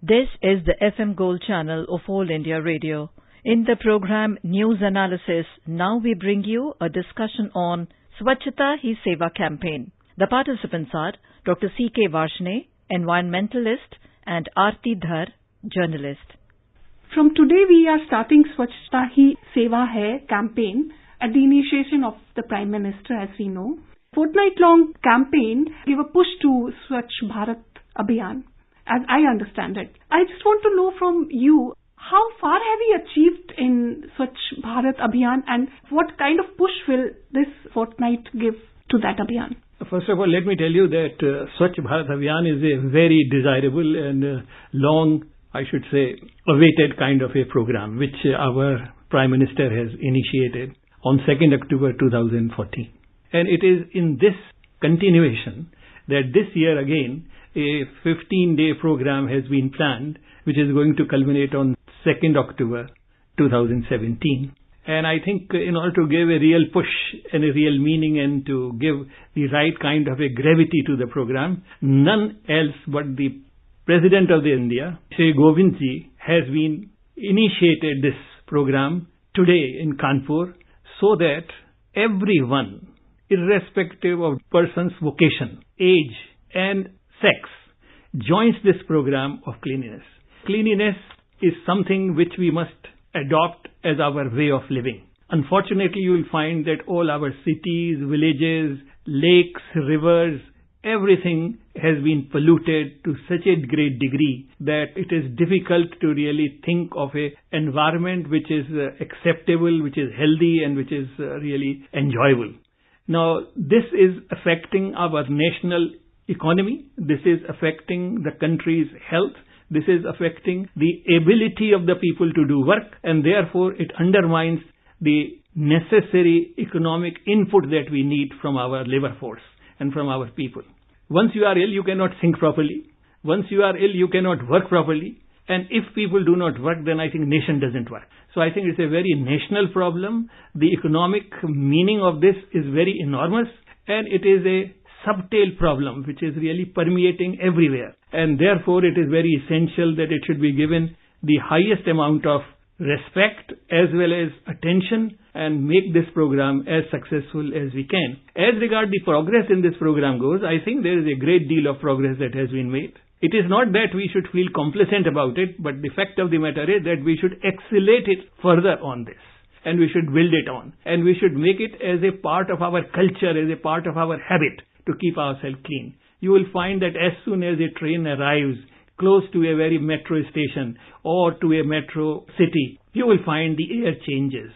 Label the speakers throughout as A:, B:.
A: This is the FM Gold channel of All India Radio. In the program News Analysis, now we bring you a discussion on Swachhata Hi Seva campaign. The participants are Dr. C.K. Varshney, environmentalist, and Aarti Dhar, journalist.
B: From today we are starting Swachhata Hi Seva Hai campaign at the initiation of the Prime Minister, as we know. Fortnight-long campaign gave a push to Swachh Bharat Abhiyan, as I understand it. I just want to know from you, how far have we achieved in Swachh Bharat Abhiyan and what kind of push will this fortnight give to that Abhiyan?
C: First of all, let me tell you that Swachh Bharat Abhiyan is a very desirable and long, I should say, awaited kind of a program which our Prime Minister has initiated on 2nd October 2014. And it is in this continuation that this year again a 15-day program has been planned which is going to culminate on 2nd October 2017. And I think in order to give a real push and a real meaning and to give the right kind of a gravity to the program, none else but the President of India, Shri Govind Ji, has been initiated this program today in Kanpur so that everyone, irrespective of person's vocation, age and sex, joins this program of cleanliness. Cleanliness is something which we must adopt as our way of living. Unfortunately, you will find that all our cities, villages, lakes, rivers, everything has been polluted to such a great degree that it is difficult to really think of an environment which is acceptable, which is healthy and which is really enjoyable. Now, this is affecting our national economy. This is affecting the country's health. This is affecting the ability of the people to do work, and therefore it undermines the necessary economic input that we need from our labor force and from our people. Once you are ill, you cannot think properly. Once you are ill, you cannot work properly. And if people do not work, then I think nation doesn't work. So I think it's a very national problem. The economic meaning of this is very enormous, and it is a subtle problem which is really permeating everywhere. And therefore it is very essential that it should be given the highest amount of respect as well as attention and make this program as successful as we can. As regard the progress in this program goes, I think there is a great deal of progress that has been made. It is not that we should feel complacent about it, but the fact of the matter is that we should accelerate it further on this. And we should build it on. And we should make it as a part of our culture, as a part of our habit to keep ourselves clean. You will find that as soon as a train arrives close to a very metro station or to a metro city, you will find the air changes.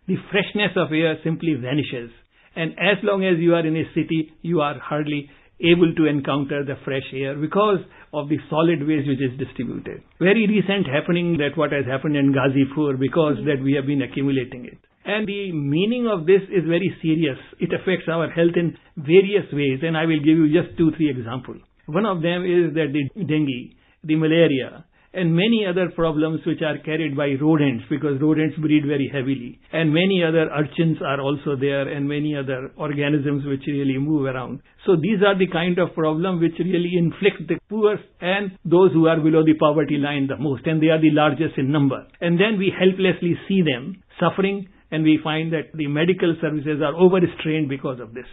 C: The freshness of air simply vanishes. And as long as you are in a city, you are hardly able to encounter the fresh air because of the solid waste which is distributed. Very recent happening that what has happened in Ghazipur because that we have been accumulating it. And the meaning of this is very serious. It affects our health in various ways, and I will give you just 2-3 examples. One of them is that the dengue, the malaria, and many other problems which are carried by rodents, because rodents breed very heavily. And many other urchins are also there, and many other organisms which really move around. So these are the kind of problem which really inflict the poor and those who are below the poverty line the most, and they are the largest in number. And then we helplessly see them suffering, and we find that the medical services are overstrained because of this.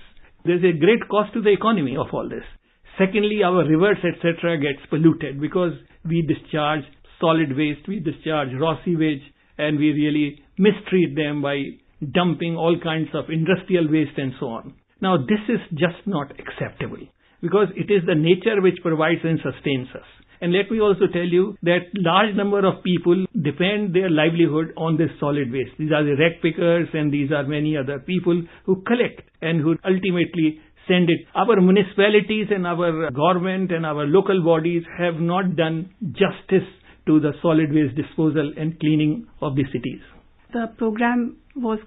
C: There is a great cost to the economy of all this. Secondly, our rivers, etc. gets polluted because we discharge solid waste, we discharge raw sewage, and we really mistreat them by dumping all kinds of industrial waste and so on. Now, this is just not acceptable because it is the nature which provides and sustains us. And let me also tell you that large number of people depend their livelihood on this solid waste. These are the rag pickers and these are many other people who collect and who ultimately send it. Our municipalities and our government and our local bodies have not done justice to the solid waste disposal and cleaning of the cities.
B: The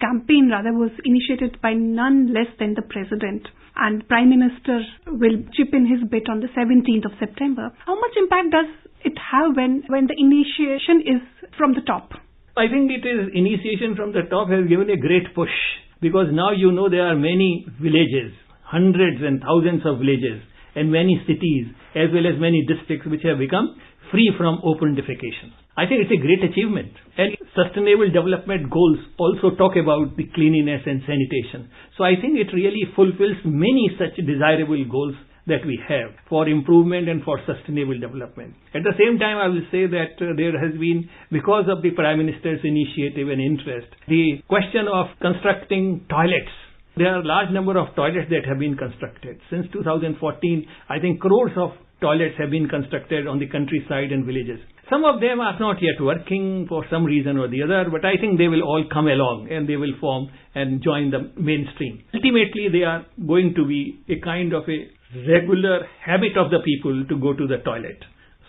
B: campaign was initiated by none less than the President, and Prime Minister will chip in his bit on the 17th of September. How much impact does it have when the initiation is from the top?
C: I think it is initiation from the top has given a great push because now there are many villages, hundreds and thousands of villages and many cities as well as many districts which have become free from open defecation. I think it's a great achievement. And Sustainable Development Goals also talk about the cleanliness and sanitation. So I think it really fulfills many such desirable goals that we have for improvement and for sustainable development. At the same time, I will say that there has been, because of the Prime Minister's initiative and interest, the question of constructing toilets. There are a large number of toilets that have been constructed. Since 2014, I think crores of toilets have been constructed on the countryside and villages. Some of them are not yet working for some reason or the other, but I think they will all come along and they will form and join the mainstream. Ultimately, they are going to be a kind of a regular habit of the people to go to the toilet.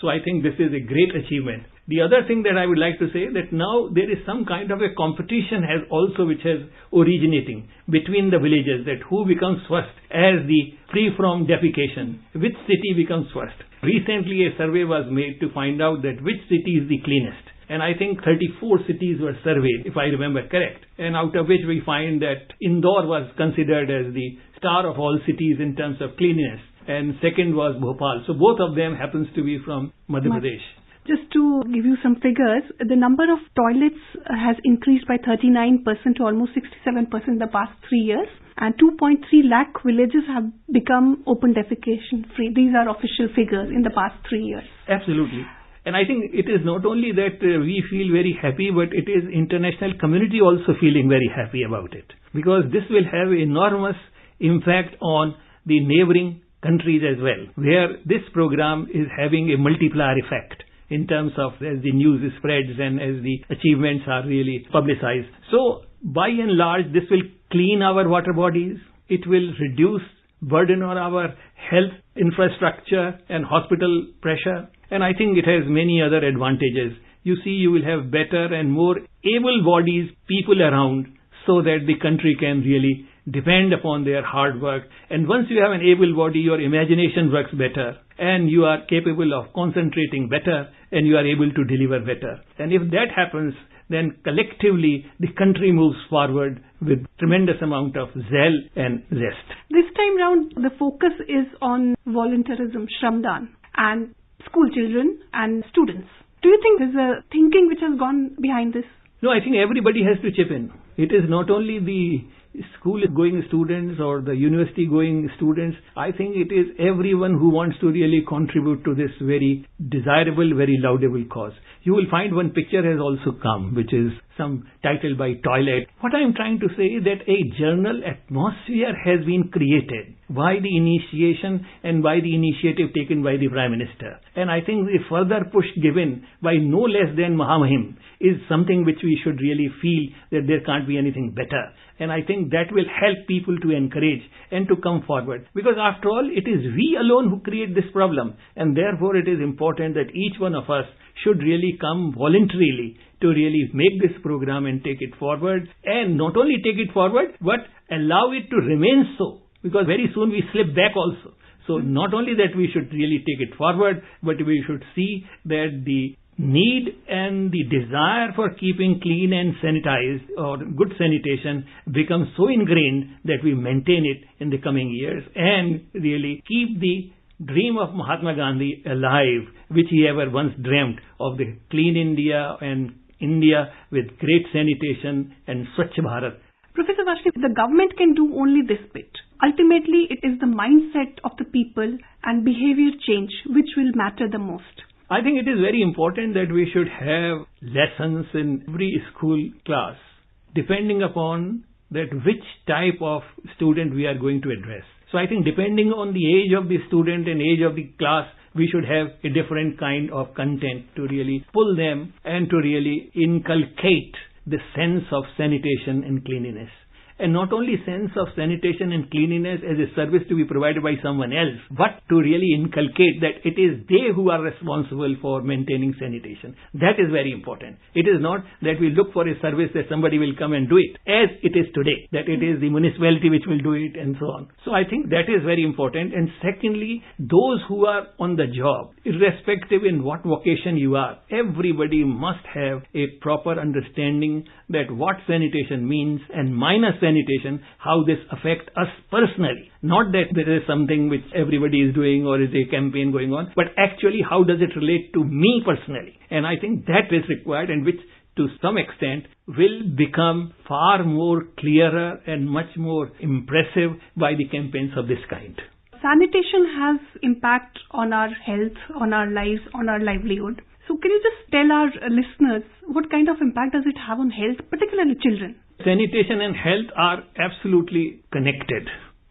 C: So I think this is a great achievement. The other thing that I would like to say that now there is some kind of a competition which has originating between the villages, that who becomes first as the free from defecation, which city becomes first. Recently a survey was made to find out that which city is the cleanest. And I think 34 cities were surveyed, if I remember correct. And out of which we find that Indore was considered as the star of all cities in terms of cleanliness. And second was Bhopal. So both of them happens to be from Madhya Pradesh.
B: Just to give you some figures, the number of toilets has increased by 39% to almost 67% in the past 3 years. And 2.3 lakh villages have become open defecation free. These are official figures in the past 3 years.
C: Absolutely. And I think it is not only that we feel very happy, but it is international community also feeling very happy about it. Because this will have enormous impact on the neighboring countries as well, where this program is having a multiplier effect in terms of as the news spreads and as the achievements are really publicized. So by and large, this will clean our water bodies. It will reduce burden on our health infrastructure and hospital pressure. And I think it has many other advantages. You see, you will have better and more able-bodied people around so that the country can really depend upon their hard work. And once you have an able body, your imagination works better and you are capable of concentrating better and you are able to deliver better. And if that happens, then collectively the country moves forward with tremendous amount of zeal and zest.
B: This time round, the focus is on volunteerism, Shramdan, and school children and students. Do you think there's a thinking which has gone behind this?
C: No, I think everybody has to chip in. It is not only the school-going students or the university-going students. I think it is everyone who wants to really contribute to this very desirable, very laudable cause. You will find one picture has also come, which is some title by toilet. What I am trying to say is that a journal atmosphere has been created by the initiation and by the initiative taken by the Prime Minister. And I think the further push given by no less than Mahamahim is something which we should really feel that there can't be anything better. And I think that will help people to encourage and to come forward. Because after all, it is we alone who create this problem. And therefore, it is important that each one of us should really come voluntarily to really make this program and take it forward. And not only take it forward, but allow it to remain so. Because very soon we slip back also. So not only that we should really take it forward, but we should see that the need and the desire for keeping clean and sanitized or good sanitation becomes so ingrained that we maintain it in the coming years and really keep the dream of Mahatma Gandhi alive, which he ever once dreamt of the clean India and India with great sanitation and Swachh Bharat.
B: Professor Varshney, the government can do only this bit. Ultimately, it is the mindset of the people and behavior change which will matter the most.
C: I think it is very important that we should have lessons in every school class, depending upon that which type of student we are going to address. So I think depending on the age of the student and age of the class, we should have a different kind of content to really pull them and to really inculcate the sense of sanitation and cleanliness. And not only sense of sanitation and cleanliness as a service to be provided by someone else, but to really inculcate that it is they who are responsible for maintaining sanitation. That is very important. It is not that we look for a service that somebody will come and do it, as it is today, that it is the municipality which will do it and so on. So I think that is very important. And secondly, those who are on the job, irrespective in what vocation you are, everybody must have a proper understanding that what sanitation means and minus sanitation sanitation, how this affects us personally. Not that there is something which everybody is doing or is a campaign going on, but actually how does it relate to me personally? And I think that is required, and which to some extent will become far more clearer and much more impressive by the campaigns of this kind.
B: Sanitation has impact on our health, on our lives, on our livelihood. So can you just tell our listeners what kind of impact does it have on health, particularly children?
C: Sanitation and health are absolutely connected.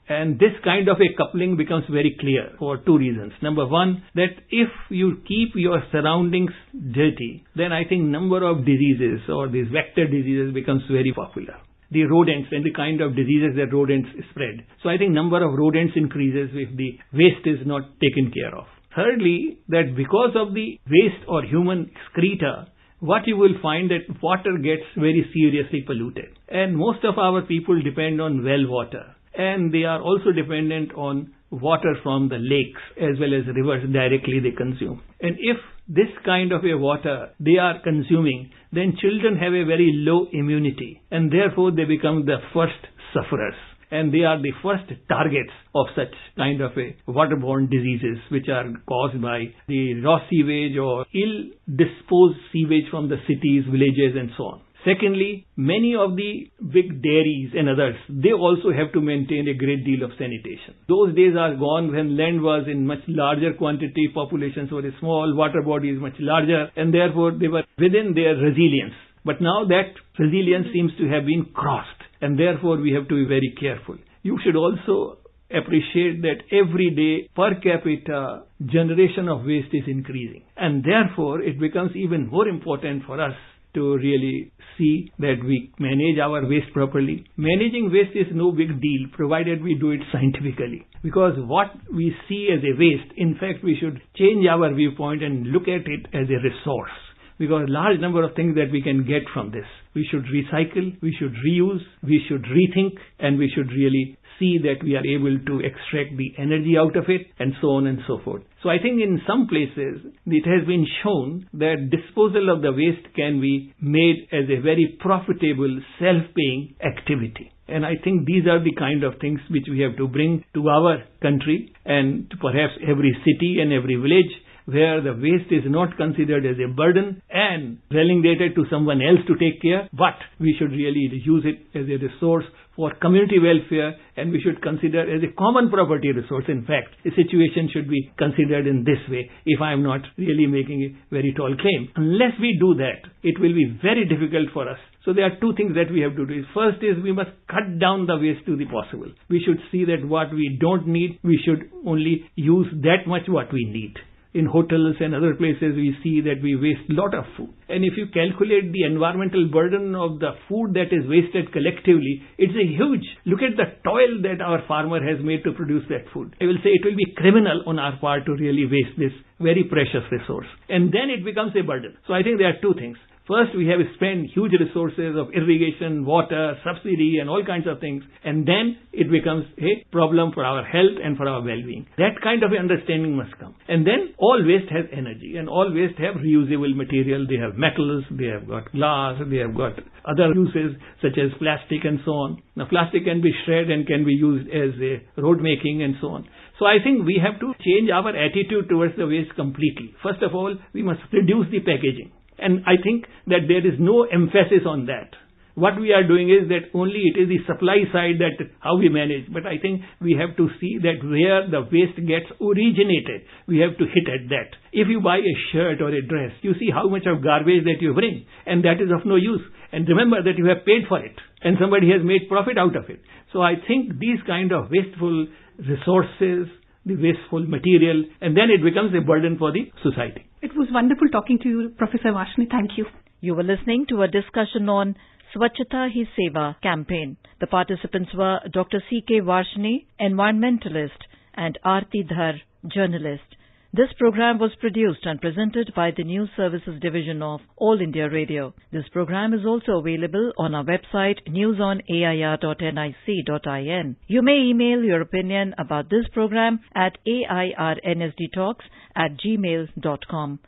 C: And this kind of a coupling becomes very clear for two reasons. Number one, that if you keep your surroundings dirty, then I think number of diseases or these vector diseases becomes very popular. The rodents and the kind of diseases that rodents spread. So I think number of rodents increases if the waste is not taken care of. Thirdly, that because of the waste or human excreta, what you will find that water gets very seriously polluted. And most of our people depend on well water. And they are also dependent on water from the lakes as well as rivers directly they consume. And if this kind of a water they are consuming, then children have a very low immunity and therefore they become the first sufferers. And they are the first targets of such kind of a waterborne diseases which are caused by the raw sewage or ill-disposed sewage from the cities, villages and so on. Secondly, many of the big dairies and others, they also have to maintain a great deal of sanitation. Those days are gone when land was in much larger quantity, populations were small, water bodies much larger, and therefore they were within their resilience. But now that resilience seems to have been crossed, and therefore we have to be very careful. You should also appreciate that every day per capita generation of waste is increasing, and therefore it becomes even more important for us to really see that we manage our waste properly. Managing waste is no big deal provided we do it scientifically. Because what we see as a waste, in fact we should change our viewpoint and look at it as a resource. Because large number of things that we can get from this. We should recycle, we should reuse, we should rethink, and we should really see that we are able to extract the energy out of it, and so on and so forth. So I think in some places it has been shown that disposal of the waste can be made as a very profitable, self-paying activity. And I think these are the kind of things which we have to bring to our country and to perhaps every city and every village, where the waste is not considered as a burden and relegated to someone else to take care, but we should really use it as a resource for community welfare, and we should consider as a common property resource. In fact, a situation should be considered in this way, if I am not really making a very tall claim. Unless we do that, it will be very difficult for us. So there are two things that we have to do. First is we must cut down the waste to the possible. We should see that what we don't need, we should only use that much what we need. In hotels and other places, we see that we waste a lot of food. And if you calculate the environmental burden of the food that is wasted collectively, it's a huge. Look at the toil that our farmer has made to produce that food. I will say it will be criminal on our part to really waste this very precious resource. And then it becomes a burden. So I think there are two things. First, we have spent huge resources of irrigation, water, subsidy and all kinds of things. And then it becomes a problem for our health and for our well-being. That kind of understanding must come. And then all waste has energy and all waste have reusable material. They have metals, they have got glass, they have got other uses such as plastic and so on. Now plastic can be shredded and can be used as a road making and so on. So I think we have to change our attitude towards the waste completely. First of all, we must reduce the packaging. And I think that there is no emphasis on that. What we are doing is that only it is the supply side that how we manage. But I think we have to see that where the waste gets originated, we have to hit at that. If you buy a shirt or a dress, you see how much of garbage that you bring, and that is of no use. And remember that you have paid for it, and somebody has made profit out of it. So I think these kind of wasteful resources, the wasteful material, and then it becomes a burden for the society.
B: It was wonderful talking to you, Professor Varshney. Thank you.
A: You were listening to a discussion on Swachhata Hi Seva campaign. The participants were Dr. C.K. Varshney, environmentalist, and Aarti Dhar, journalist. This program was produced and presented by the News Services Division of All India Radio. This program is also available on our website newsonair.nic.in. You may email your opinion about this program at airnsdtalks@gmail.com.